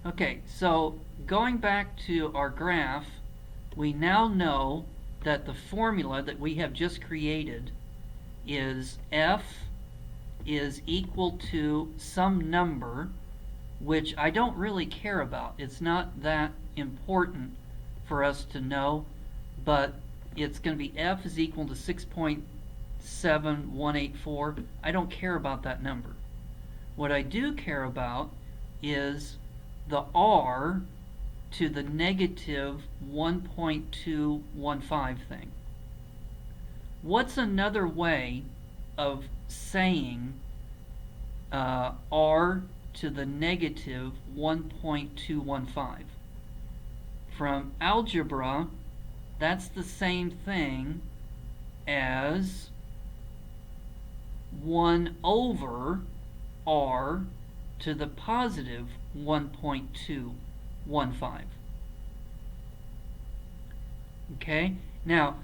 Okay, so going back to our graph, we now know that the formula that we have just created is F is equal to some number, which I don't really care about. It's not that important for us to know, but it's going to be F is equal to 6.7184. I don't care about that number. What I do care about is the R to the negative 1.215 thing. What's another way of saying R to the negative 1.215? From algebra, that's the same thing as 1 over R to the positive 1.215. Okay? Now,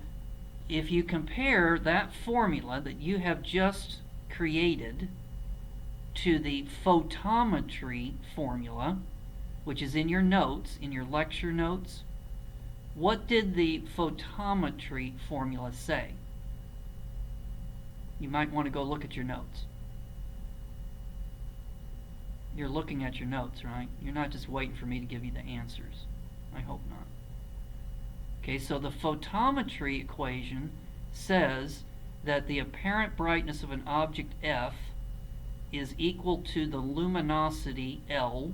if you compare that formula that you have just created to the photometry formula, which is in your notes, in your lecture notes, what did the photometry formula say? You might want to go look at your notes. You're looking at your notes, right? You're not just waiting for me to give you the answers. I hope not. Okay, so the photometry equation says that the apparent brightness of an object F is equal to the luminosity L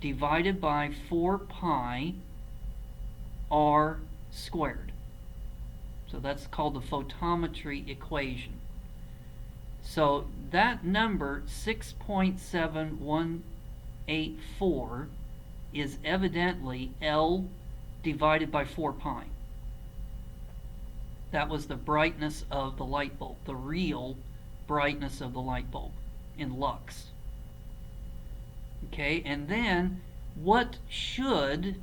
divided by 4 pi R squared. So that's called the photometry equation. So that number 6.7184 is evidently L divided by 4 pi. That was the brightness of the light bulb, the real brightness of the light bulb in lux. Okay, and then what should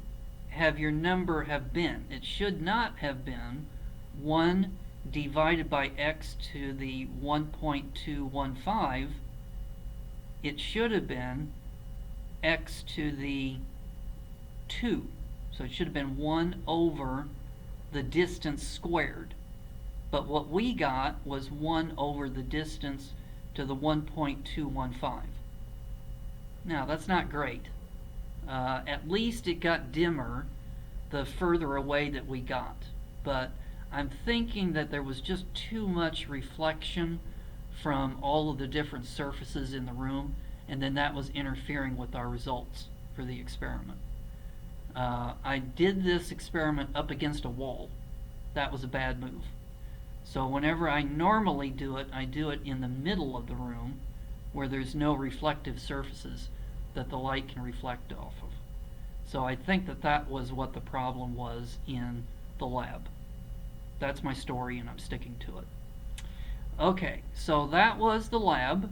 have your number have been? It should not have been 1 divided by x to the 1.215. It should have been x to the 2. So it should have been 1 over the distance squared. But what we got was 1 over the distance to the 1.215. Now, that's not great. At least it got dimmer the further away that we got. But I'm thinking that there was just too much reflection from all of the different surfaces in the room, and then that was interfering with our results for the experiment. I did this experiment up against a wall. That was a bad move. So whenever I normally do it, I do it in the middle of the room where there's no reflective surfaces that the light can reflect off of. So I think that that was what the problem was in the lab. That's my story, and I'm sticking to it. Okay, so that was the lab.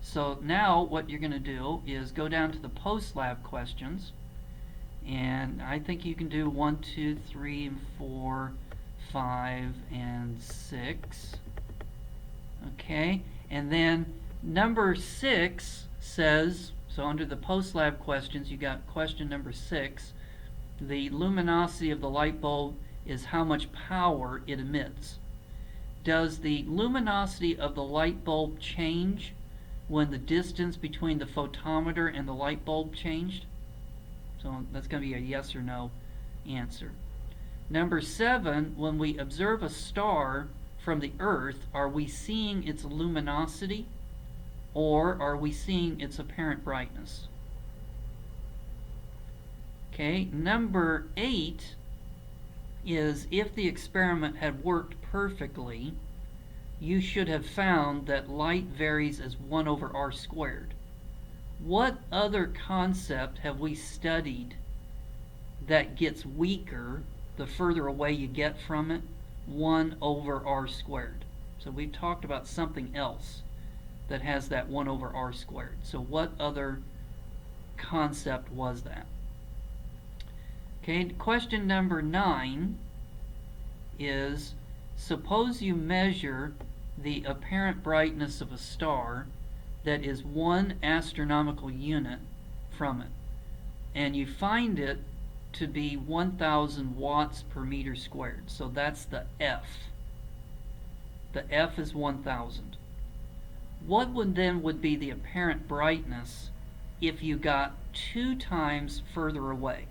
So now what you're going to do is go down to the post-lab questions. And I think you can do 1, 2, 3, 4, 5, and 6. Okay, and then number 6 says, so under the post-lab questions, you got question number 6. The luminosity of the light bulb is how much power it emits. Does the luminosity of the light bulb change when the distance between the photometer and the light bulb changed? So that's going to be a yes or no answer. Number 7, when we observe a star from the Earth, are we seeing its luminosity or are we seeing its apparent brightness? Okay, number 8 is if the experiment had worked perfectly, you should have found that light varies as 1 over r squared. What other concept have we studied that gets weaker the further away you get from it? 1 over r squared. So we've talked about something else that has that 1 over r squared. So what other concept was that? Okay, question number 9 is, suppose you measure the apparent brightness of a star that is 1 astronomical unit from it. and you find it to be 1,000 watts per meter squared. So that's the F. The F is 1,000. What would be the apparent brightness if you got 2 times further away?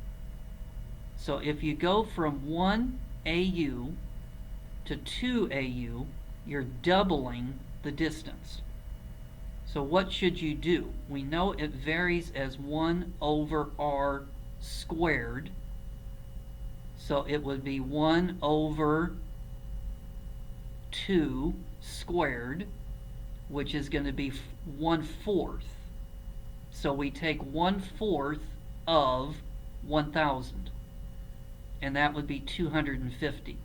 So if you go from 1 AU to 2 AU, you're doubling the distance. So what should you do? We know it varies as 1 over r squared. So it would be 1 over 2 squared, which is going to be 1/4. So we take 1/4 of 1,000, and that would be 250.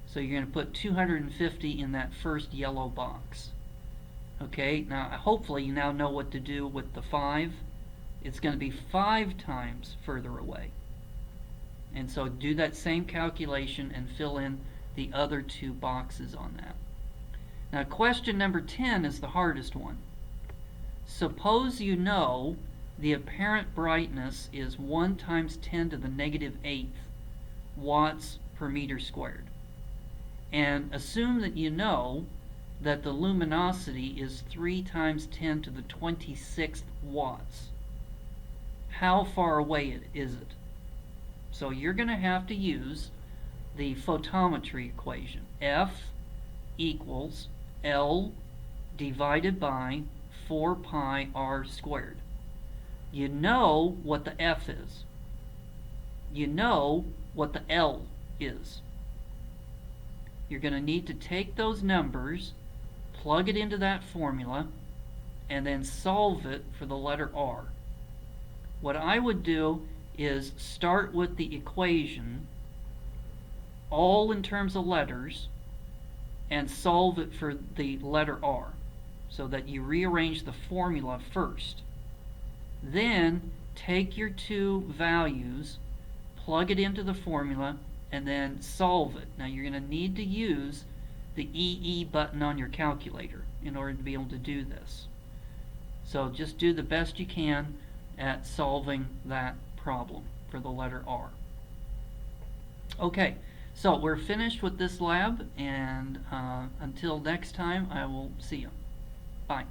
So you're going to put 250 in that first yellow box. Okay, now hopefully you now know what to do with the 5. It's going to be 5 times further away. And so do that same calculation and fill in the other 2 boxes on that. Now question number 10 is the hardest one. Suppose you know the apparent brightness is 1 times 10 to the negative 8th watts per meter squared. And assume that you know that the luminosity is 3 times 10 to the 26th watts. How far away is it? So you're going to have to use the photometry equation. F equals L divided by 4 pi r squared. You know what the F is. You know what the L is. You're going to need to take those numbers, plug it into that formula, and then solve it for the letter R. What I would do is start with the equation, all in terms of letters, and solve it for the letter R, so that you rearrange the formula first. Then take your 2 values, plug it into the formula, and then solve it. Now you're going to need to use the EE button on your calculator in order to be able to do this. So just do the best you can at solving that problem for the letter R. Okay, so we're finished with this lab, and until next time, I will see you. Bye.